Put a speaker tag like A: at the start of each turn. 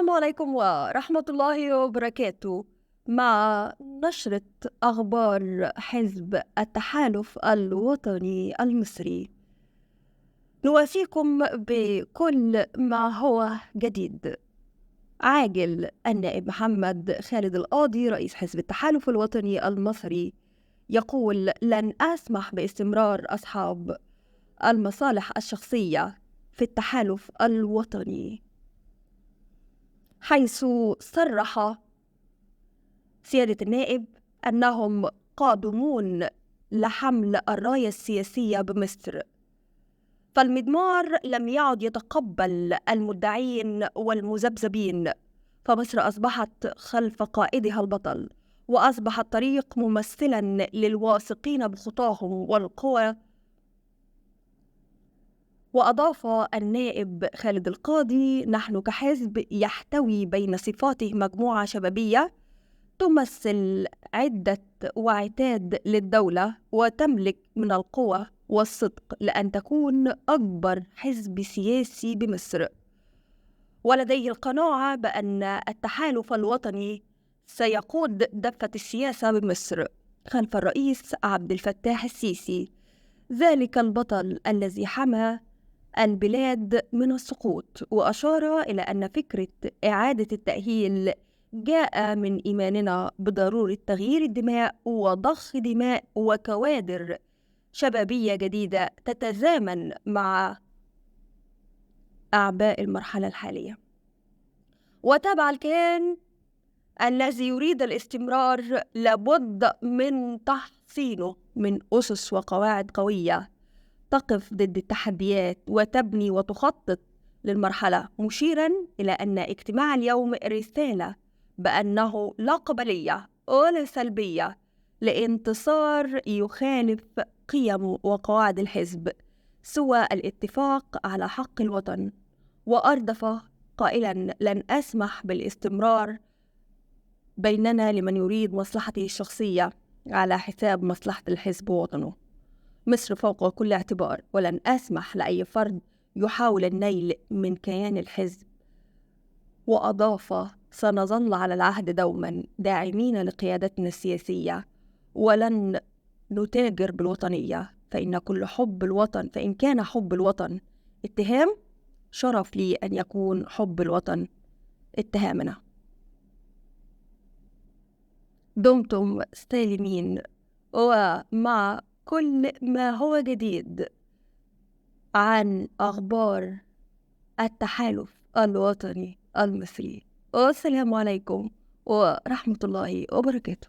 A: السلام عليكم ورحمة الله وبركاته. مع نشرة أخبار حزب التحالف الوطني المصري، نوافيكم بكل ما هو جديد. عاجل النائب محمد خالد القاضي رئيس حزب التحالف الوطني المصري يقول: لن أسمح باستمرار أصحاب المصالح الشخصية في التحالف الوطني، حيث صرح سيادة النائب أنهم قادمون لحمل الراية السياسية بمصر، فالمضمار لم يعد يتقبل المدعين والمذبذبين، فمصر أصبحت خلف قائدها البطل، وأصبح الطريق ممثلا للواثقين بخطاهم والقوى. وأضاف النائب خالد القاضي: نحن كحزب يحتوي بين صفاته مجموعة شبابية تمثل عدة وعتاد للدولة، وتملك من القوة والصدق لأن تكون أكبر حزب سياسي بمصر، ولديه القناعة بأن التحالف الوطني سيقود دفة السياسة بمصر خلف الرئيس عبد الفتاح السيسي، ذلك البطل الذي حمى البلاد من السقوط. وأشار إلى أن فكرة إعادة التأهيل جاء من إيماننا بضرورة تغيير الدماء وضخ دماء وكوادر شبابية جديدة تتزامن مع أعباء المرحلة الحالية. وتابع الكيان: الذي يريد الاستمرار لابد من تحصينه من أسس وقواعد قوية تقف ضد التحديات وتبني وتخطط للمرحلة، مشيراً إلى أن اجتماع اليوم رسالة بأنه لا قبلية ولا سلبية لانتصار يخالف قيم وقواعد الحزب سوى الاتفاق على حق الوطن. وأردف قائلاً: لن أسمح بالاستمرار بيننا لمن يريد مصلحته الشخصية على حساب مصلحة الحزب ووطنه. مصر فوق كل اعتبار، ولن أسمح لأي فرد يحاول النيل من كيان الحزب. وأضاف: سنظل على العهد دوما داعمين لقيادتنا السياسية، ولن نتاجر بالوطنية، فإن كان حب الوطن اتهام، شرف لي أن يكون حب الوطن اتهامنا. دمتم سالمين ومع كل ما هو جديد عن أخبار التحالف الوطني المصري. والسلام عليكم ورحمة الله وبركاته.